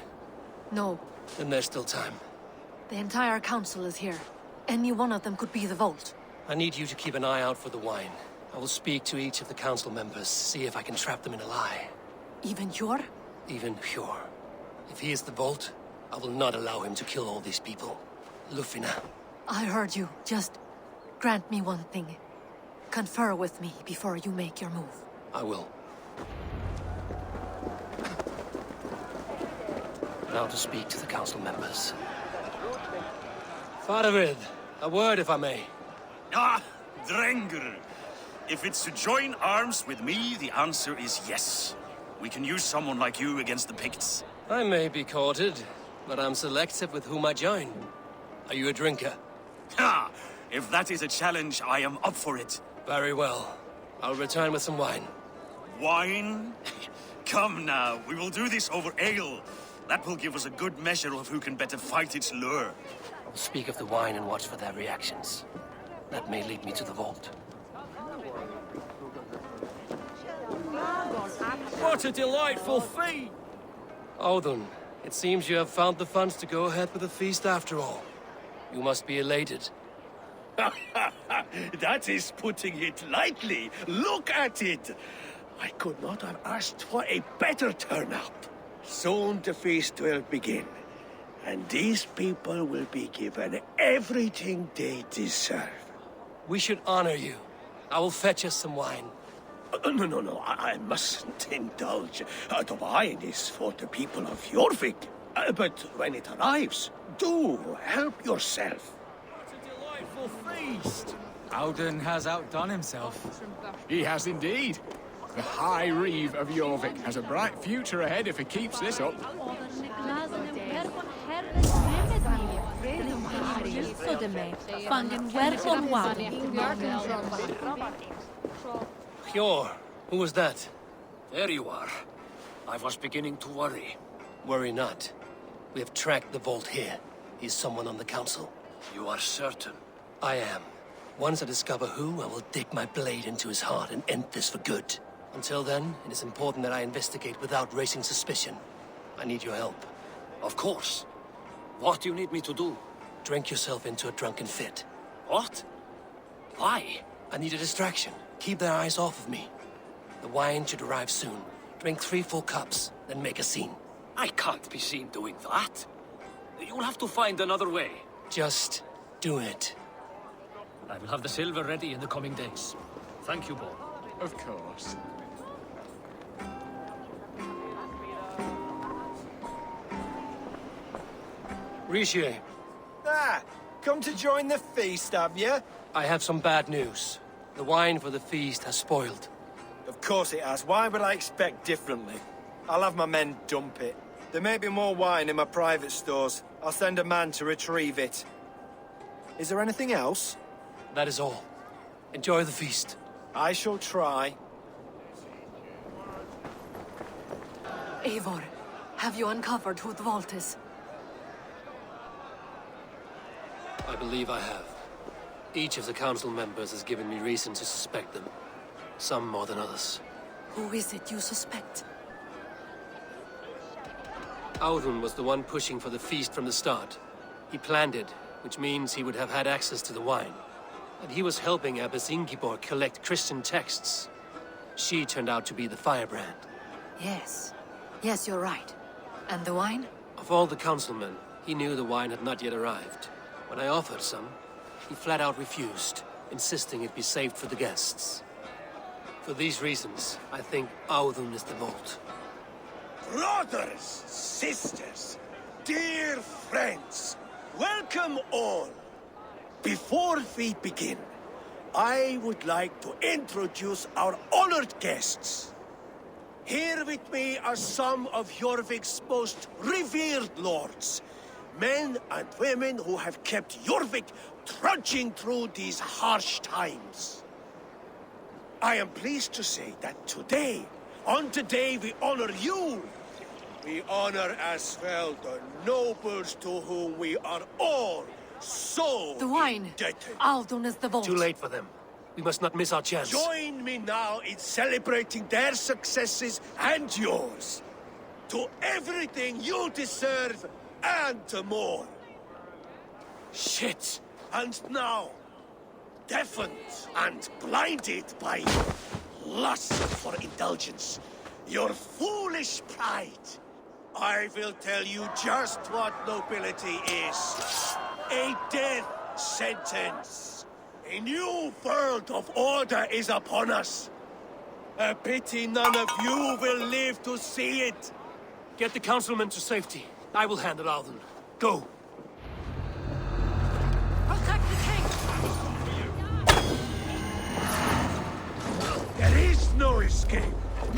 No. Then there's still time. The entire council is here. Any one of them could be the vault. I need you to keep an eye out for the wine. I will speak to each of the council members, see if I can trap them in a lie. Even Hjor? Even Hjor. If he is the vault, I will not allow him to kill all these people. Lufina. I heard you. Just grant me one thing. Confer with me before you make your move. I will. Now to speak to the council members. Faravid, a word if I may. Ah, Drengr. If it's to join arms with me, the answer is yes. We can use someone like you against the Picts. I may be courted, but I'm selective with whom I join. Are you a drinker? Ha! If that is a challenge, I am up for it. Very well. I'll return with some wine. Wine? Come now, we will do this over ale. That will give us a good measure of who can better fight its lure. I will speak of the wine and watch for their reactions. That may lead me to the vault. What a delightful feast! Odin, it seems you have found the funds to go ahead with the feast after all. You must be elated. That is putting it lightly. Look at it! I could not have asked for a better turnout. Soon the feast will begin, and these people will be given everything they deserve. We should honor you. I will fetch us some wine. No, I mustn't indulge. The wine is for the people of Jorvik. But when it arrives, do help yourself. What a delightful feast! Auden has outdone himself. He has indeed. The High Reeve of Jorvik has a bright future ahead if he keeps this up. Hjor, who was that? There you are. I was beginning to worry. Worry not. We have tracked the vault here. He's someone on the council. You are certain? I am. Once I discover who, I will dig my blade into his heart and end this for good. Until then, it is important that I investigate without raising suspicion. I need your help. Of course. What do you need me to do? Drink yourself into a drunken fit. What? Why? I need a distraction. Keep their eyes off of me. The wine should arrive soon. Drink 3 full cups, then make a scene. I can't be seen doing that. You'll have to find another way. Just do it. I will have the silver ready in the coming days. Thank you, Bob. Of course. Riche, Ah, come to join the feast, have you? I have some bad news. The wine for the feast has spoiled. Of course it has. Why would I expect differently? I'll have my men dump it. There may be more wine in my private stores. I'll send a man to retrieve it. Is there anything else? That is all. Enjoy the feast. I shall try. Eivor, have you uncovered who the vault is? I believe I have. Each of the council members has given me reason to suspect them. Some more than others. Who is it you suspect? Audun was the one pushing for the feast from the start. He planned it, which means he would have had access to the wine. And he was helping Abbess Ingeborg collect Christian texts. She turned out to be the firebrand. Yes. Yes, you're right. And the wine? Of all the councilmen, he knew the wine had not yet arrived. When I offered some, he flat out refused, insisting it be saved for the guests. For these reasons, I think Audun is the vault. Brothers, sisters, dear friends, welcome all. Before we begin, I would like to introduce our honored guests. Here with me are some of Jorvik's most revered lords. Men and women who have kept Jorvik trudging through these harsh times. I am pleased to say that today, on today we honor you. We honor as well the nobles to whom we are all so The wine! indebted. Audun is the vault. Too late for them. We must not miss our chance. Join me now in celebrating their successes and yours. To everything you deserve and more. Shit! And now, deafened and blinded by lust for indulgence, your foolish pride, I will tell you just what nobility is. A death sentence. A new world of order is upon us. A pity none of you will live to see it. Get the councilmen to safety. I will handle Audun. Go. Protect the king! There is no escape.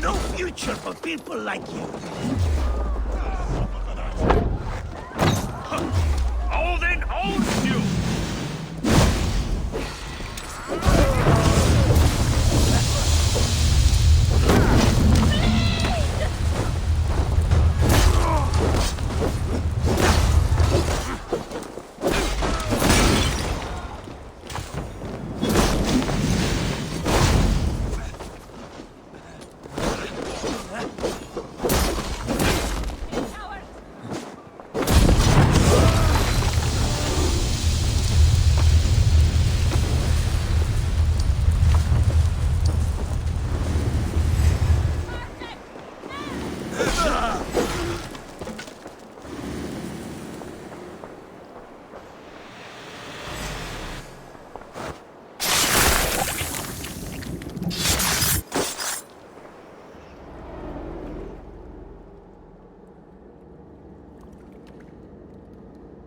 No future for people like you. Odin owns you!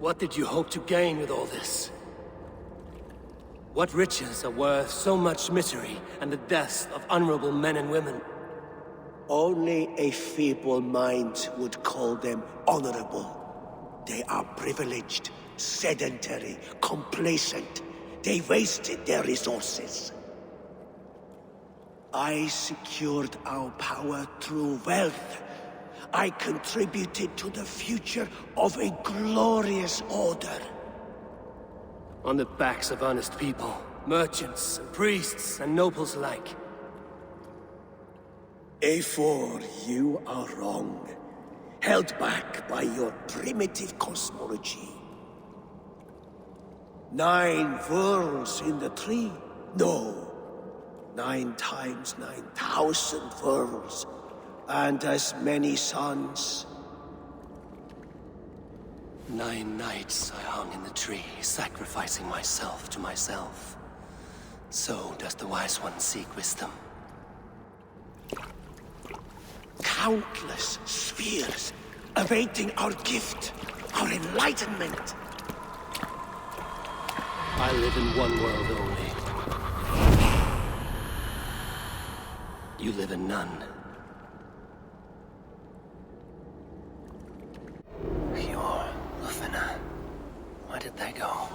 What did you hope to gain with all this? What riches are worth so much misery and the deaths of honorable men and women? Only a feeble mind would call them honorable. They are privileged, sedentary, complacent. They wasted their resources. I secured our power through wealth. I contributed to the future of a glorious order. On the backs of honest people, merchants, and priests, and nobles alike. Eivor, you are wrong. Held back by your primitive cosmology. 9 worlds in the tree? No. 9 times 9,000 worlds. and as many sons. 9 nights I hung in the tree, sacrificing myself to myself. So does the Wise One seek wisdom. Countless spheres awaiting our gift, our enlightenment. I live in one world only. You live in none. Pure Lufina. Where did they go?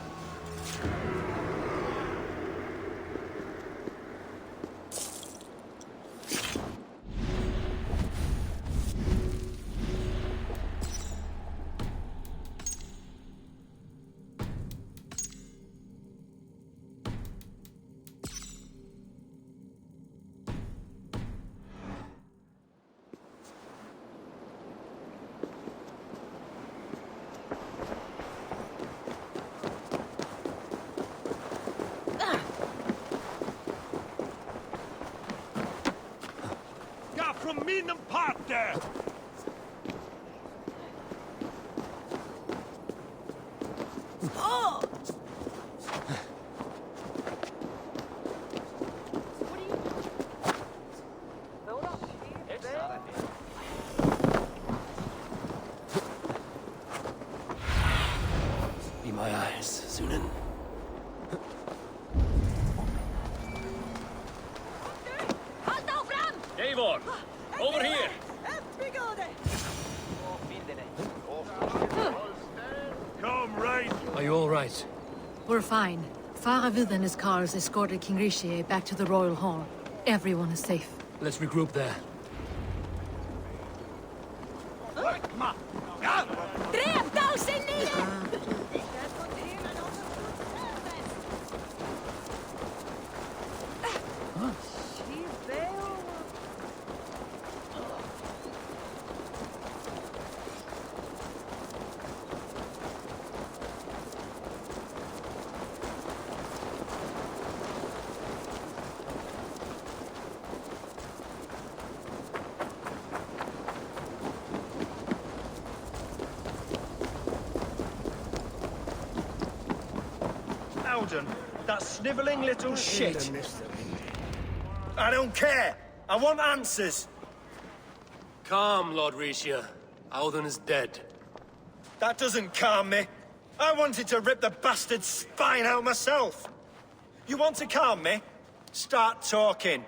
From Minham Park there! Oh! Be my eyes, Sunan. Eivor! Over here! Come right! Are you all right? We're fine. Faravid and his cars escorted King Rishi back to the Royal Hall. Everyone is safe. Let's regroup there. Alden, that snivelling little shit. I don't care. I want answers. Calm, Lord Rishia. Alden is dead. That doesn't calm me. I wanted to rip the bastard's spine out myself. You want to calm me? Start talking.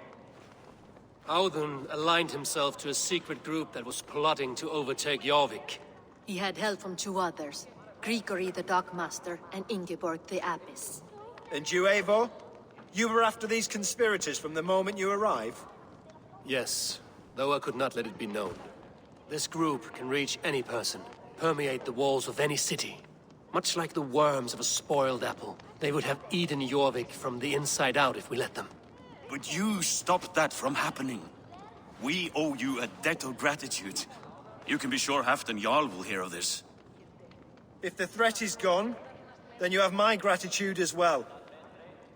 Alden aligned himself to a secret group that was plotting to overtake Jorvik. He had help from 2 others, Grigory the Dockmaster and Ingeborg the Abbess. And you, Eivor? You were after these conspirators from the moment you arrived? Yes, though I could not let it be known. This group can reach any person, permeate the walls of any city. Much like the worms of a spoiled apple, they would have eaten Jorvik from the inside out if we let them. But you stopped that from happening. We owe you a debt of gratitude. You can be sure Halfdan Jarl will hear of this. If the threat is gone, then you have my gratitude as well.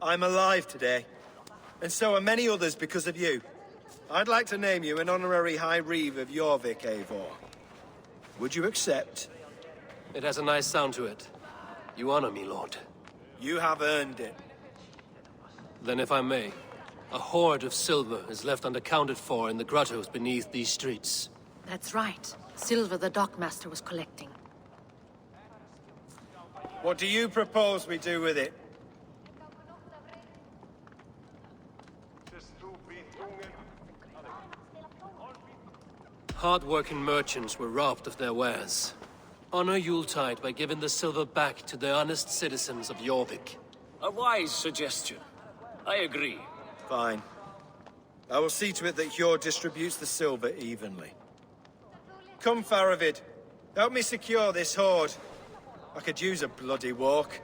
I'm alive today, and so are many others because of you. I'd like to name you an honorary High Reeve of Jorvik, Eivor. Would you accept? It has a nice sound to it. You honor me, Lord. You have earned it. Then if I may, a hoard of silver is left unaccounted for in the grottos beneath these streets. That's right. Silver the Dockmaster was collecting. What do you propose we do with it? Hard-working merchants were robbed of their wares. Honor Yuletide by giving the silver back to the honest citizens of Jorvik. A wise suggestion. I agree. Fine. I will see to it that Hjord distributes the silver evenly. Come, Faravid. Help me secure this hoard. I could use a bloody walk.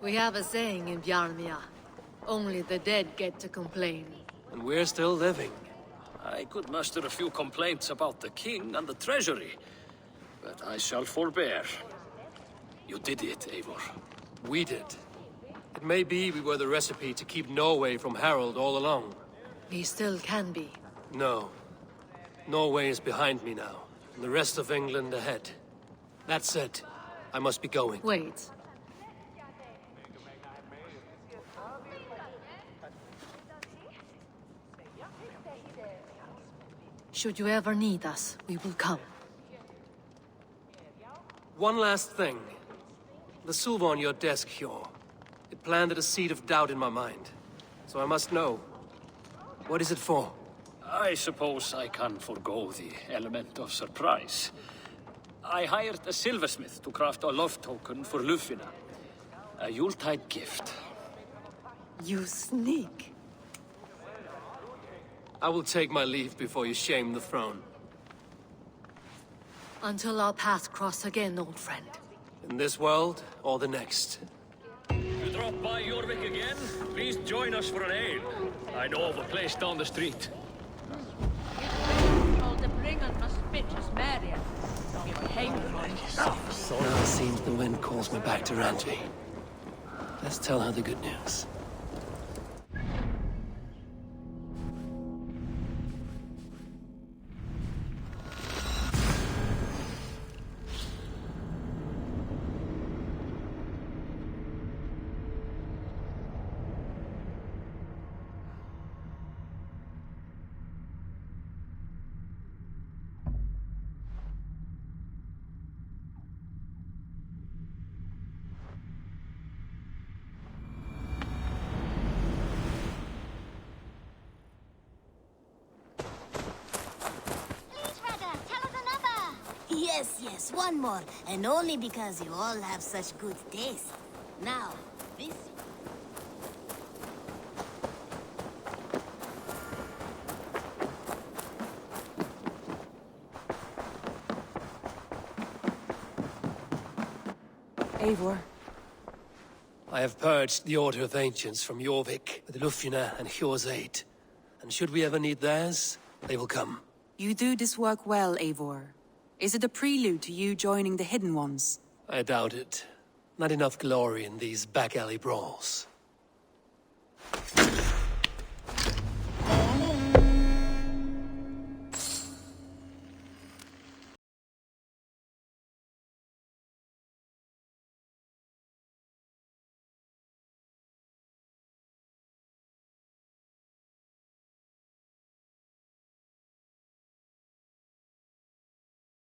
We have a saying in Bjarmia. Only the dead get to complain. And we're still living. I could muster a few complaints about the king and the treasury, but I shall forbear. You did it, Eivor. We did. It may be we were the recipe to keep Norway from Harold all along. We still can be. No. Norway is behind me now, and the rest of England ahead. That said, I must be going. Wait. Should you ever need us, we will come. One last thing. The silver on your desk, Hjor. It planted a seed of doubt in my mind. So I must know. What is it for? I suppose I can forego the element of surprise. I hired a silversmith to craft a love token for Lufina. A Yuletide gift. You sneak. I will take my leave before you shame the throne. Until our paths cross again, old friend. In this world, or the next. You drop by Jorvik again? Please join us for an ale. I know of a place down the street. Now it seems the wind calls me back to Randvi. Let's tell her the good news. Yes, one more. And only because you all have such good taste. Now, this... Eivor. I have purged the Order of Ancients from Jorvik with Lufina and Hjor's aid. And should we ever need theirs, they will come. You do this work well, Eivor. Is it a prelude to you joining the Hidden Ones? I doubt it. Not enough glory in these back alley brawls.